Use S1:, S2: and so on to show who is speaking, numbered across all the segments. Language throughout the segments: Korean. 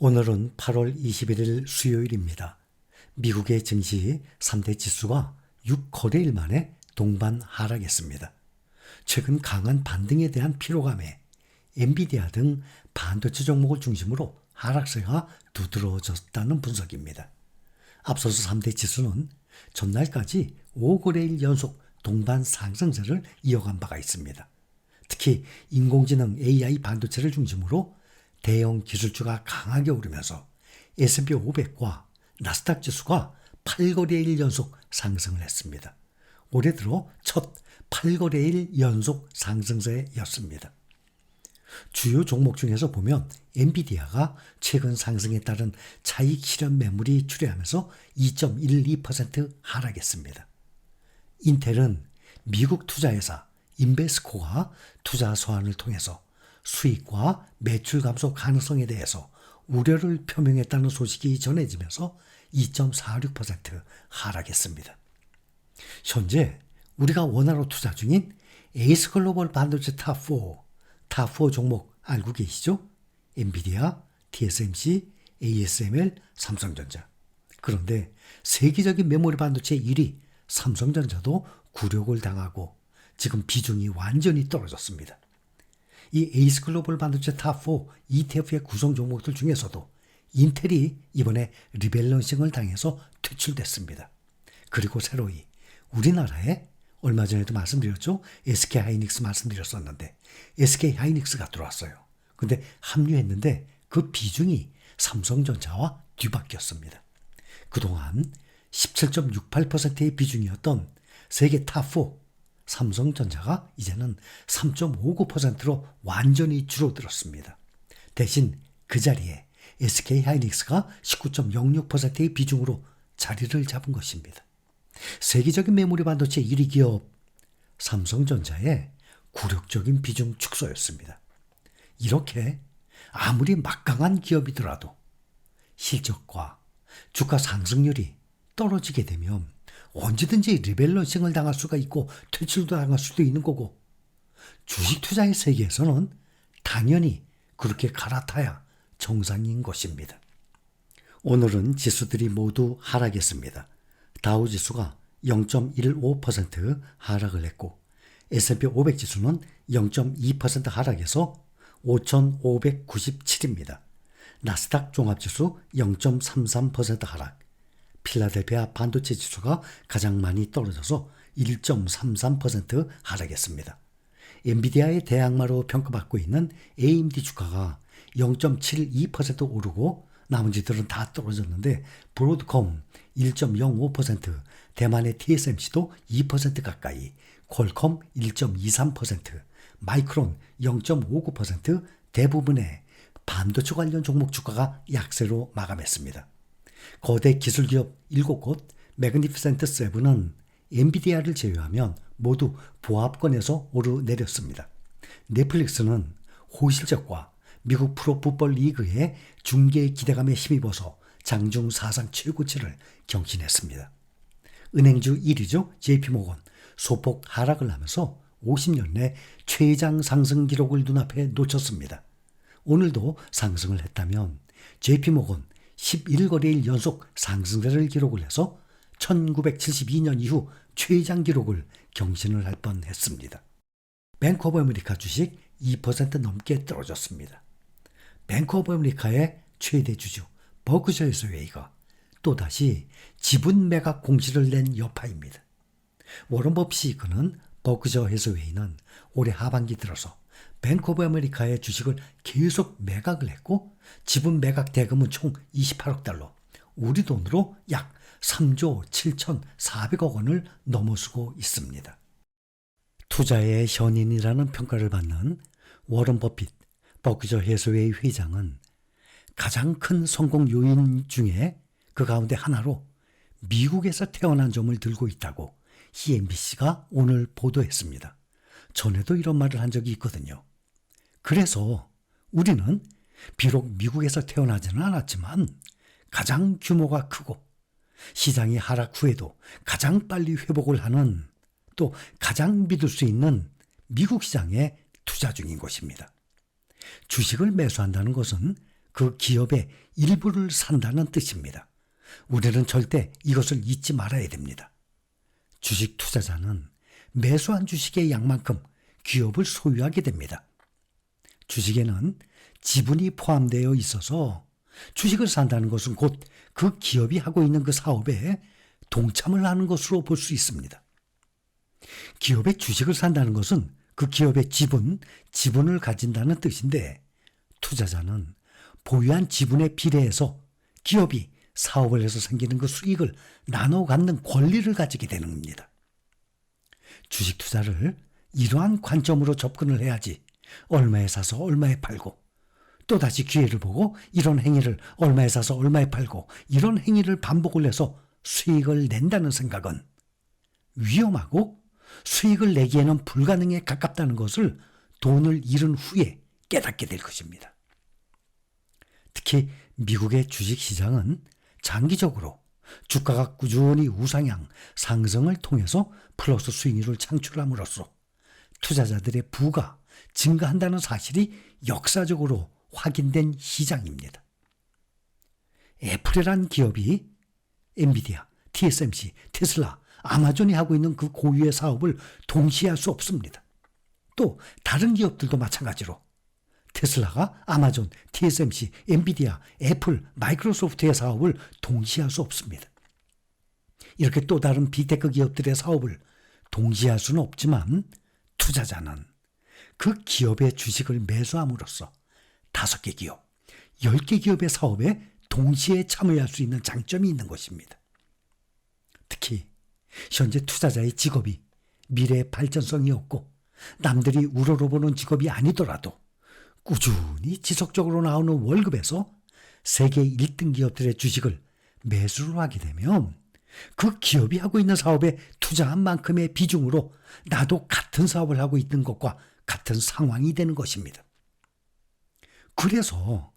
S1: 오늘은 8월 21일 수요일입니다. 미국의 증시 3대 지수가 6거래일 만에 동반 하락했습니다. 최근 강한 반등에 대한 피로감에 엔비디아 등 반도체 종목을 중심으로 하락세가 두드러졌다는 분석입니다. 앞서서 3대 지수는 전날까지 5거래일 연속 동반 상승세를 이어간 바가 있습니다. 특히 인공지능 AI 반도체를 중심으로 대형 기술주가 강하게 오르면서 S&P 500과 나스닥 지수가 8거래일 연속 상승을 했습니다. 올해 들어 첫 8거래일 연속 상승세였습니다. 주요 종목 중에서 보면 엔비디아가 최근 상승에 따른 차익 실현 매물이 출회하면서 2.12% 하락했습니다. 인텔은 미국 투자회사 인베스코가 투자 소환을 통해서 수익과 매출 감소 가능성에 대해서 우려를 표명했다는 소식이 전해지면서 2.46% 하락했습니다. 현재 우리가 원화로 투자 중인 에이스글로벌 반도체 탑4 종목 알고 계시죠? 엔비디아, TSMC, ASML, 삼성전자. 그런데 세계적인 메모리 반도체 1위 삼성전자도 굴욕을 당하고 지금 비중이 완전히 떨어졌습니다. 이 에이스글로벌 반도체 탑4 ETF의 구성 종목들 중에서도 인텔이 이번에 리밸런싱을 당해서 퇴출됐습니다. 그리고 새로이 우리나라에 얼마 전에도 말씀드렸죠. SK하이닉스 말씀드렸었는데 SK하이닉스가 들어왔어요. 근데 합류했는데 그 비중이 삼성전자와 뒤바뀌었습니다. 그동안 17.68%의 비중이었던 세계 탑4 삼성전자가 이제는 3.59%로 완전히 줄어들었습니다. 대신 그 자리에 SK하이닉스가 19.06%의 비중으로 자리를 잡은 것입니다. 세계적인 메모리 반도체 1위 기업 삼성전자의 굴욕적인 비중 축소였습니다. 이렇게 아무리 막강한 기업이더라도 실적과 주가 상승률이 떨어지게 되면 언제든지 리밸런싱을 당할 수가 있고 퇴출도 당할 수도 있는 거고 주식 투자의 세계에서는 당연히 그렇게 갈아타야 정상인 것입니다. 오늘은 지수들이 모두 하락했습니다. 다우지수가 0.15% 하락을 했고 S&P 500 지수는 0.2% 하락해서 5,597입니다. 나스닥 종합지수 0.33% 하락, 필라델피아 반도체 지수가 가장 많이 떨어져서 1.33% 하락했습니다. 엔비디아의 대항마로 평가받고 있는 AMD 주가가 0.72% 오르고 나머지들은 다 떨어졌는데 브로드컴 1.05%, 대만의 TSMC도 2% 가까이, 퀄컴 1.23%, 마이크론 0.59% 대부분의 반도체 관련 종목 주가가 약세로 마감했습니다. 거대 기술기업 7곳 매그니피센트 7은 엔비디아를 제외하면 모두 보합권에서 오르내렸습니다. 넷플릭스는 호실적과 미국 프로풋볼 리그의 중계 기대감에 힘입어서 장중 사상 최고치를 경신했습니다. 은행주 1위죠. JP모건 소폭 하락을 하면서 50년 내 최장 상승 기록을 눈앞에 놓쳤습니다. 오늘도 상승을 했다면 JP모건 11거래일 연속 상승세를 기록을 해서 1972년 이후 최장 기록을 경신을 할 뻔했습니다. 뱅크 오브 아메리카 주식 2% 넘게 떨어졌습니다. 뱅크 오브 아메리카의 최대 주주 버크셔 해서웨이가 또다시 지분 매각 공시를 낸 여파입니다. 워런 버핏이 이끄는 버크셔 해서웨이는 올해 하반기 들어서 뱅크 오브 아메리카의 주식을 계속 매각을 했고 지분 매각 대금은 총 28억 달러, 우리 돈으로 약 3조 7,400억 원을 넘어서고 있습니다. 투자의 현인이라는 평가를 받는 워런 버핏, 버크셔 해서웨이 회장은 가장 큰 성공 요인 중에 그 가운데 하나로 미국에서 태어난 점을 들고 있다고 CNBC가 오늘 보도했습니다. 전에도 이런 말을 한 적이 있거든요. 그래서 우리는 비록 미국에서 태어나지는 않았지만 가장 규모가 크고 시장이 하락 후에도 가장 빨리 회복을 하는 또 가장 믿을 수 있는 미국 시장에 투자 중인 것입니다. 주식을 매수한다는 것은 그 기업의 일부를 산다는 뜻입니다. 우리는 절대 이것을 잊지 말아야 됩니다. 주식 투자자는 매수한 주식의 양만큼 기업을 소유하게 됩니다. 주식에는 지분이 포함되어 있어서 주식을 산다는 것은 곧 그 기업이 하고 있는 그 사업에 동참을 하는 것으로 볼 수 있습니다. 기업의 주식을 산다는 것은 그 기업의 지분을 가진다는 뜻인데, 투자자는 보유한 지분에 비례해서 기업이 사업을 해서 생기는 그 수익을 나눠 갖는 권리를 가지게 되는 겁니다. 주식 투자를 이러한 관점으로 접근을 해야지 얼마에 사서 얼마에 팔고, 또다시 기회를 보고 이런 행위를 얼마에 사서 얼마에 팔고, 이런 행위를 반복을 해서 수익을 낸다는 생각은 위험하고 수익을 내기에는 불가능에 가깝다는 것을 돈을 잃은 후에 깨닫게 될 것입니다. 특히 미국의 주식시장은 장기적으로 주가가 꾸준히 우상향 상승을 통해서 플러스 수익률을 창출함으로써 투자자들의 부가 증가한다는 사실이 역사적으로 확인된 시장입니다. 애플이란 기업이 엔비디아, TSMC, 테슬라, 아마존이 하고 있는 그 고유의 사업을 동시에 할 수 없습니다. 또 다른 기업들도 마찬가지로 테슬라가 아마존, TSMC, 엔비디아, 애플, 마이크로소프트의 사업을 동시에 할 수 없습니다. 이렇게 또 다른 빅테크 기업들의 사업을 동시에 할 수는 없지만, 투자자는 그 기업의 주식을 매수함으로써 5개 기업, 10개 기업의 사업에 동시에 참여할 수 있는 장점이 있는 것입니다. 특히 현재 투자자의 직업이 미래의 발전성이 없고 남들이 우러러보는 직업이 아니더라도 꾸준히 지속적으로 나오는 월급에서 세계 1등 기업들의 주식을 매수를 하게 되면 그 기업이 하고 있는 사업에 투자한 만큼의 비중으로 나도 같은 사업을 하고 있는 것과 같은 상황이 되는 것입니다. 그래서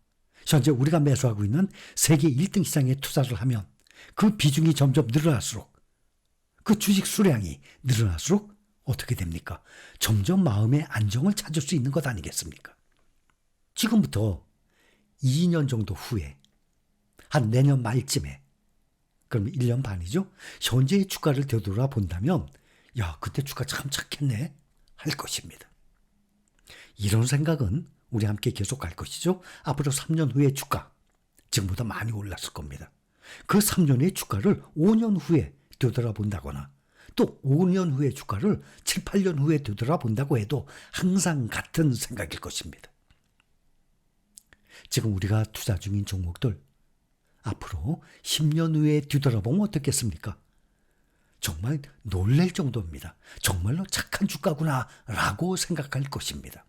S1: 현재 우리가 매수하고 있는 세계 1등 시장에 투자를 하면 그 비중이 점점 늘어날수록, 그 주식 수량이 늘어날수록 어떻게 됩니까? 점점 마음의 안정을 찾을 수 있는 것 아니겠습니까? 지금부터 2년 정도 후에, 한 내년 말쯤에, 그럼 1년 반이죠? 현재의 주가를 되돌아 본다면, 야, 그때 주가 참 착했네 할 것입니다. 이런 생각은 우리 함께 계속 갈 것이죠. 앞으로 3년 후의 주가, 지금보다 많이 올랐을 겁니다. 그 3년의 주가를 5년 후에 되돌아본다거나, 또 5년 후의 주가를 7, 8년 후에 되돌아본다고 해도 항상 같은 생각일 것입니다. 지금 우리가 투자 중인 종목들, 앞으로 10년 후에 뒤돌아보면 어떻겠습니까? 정말 놀랄 정도입니다. 정말로 착한 주가구나 라고 생각할 것입니다.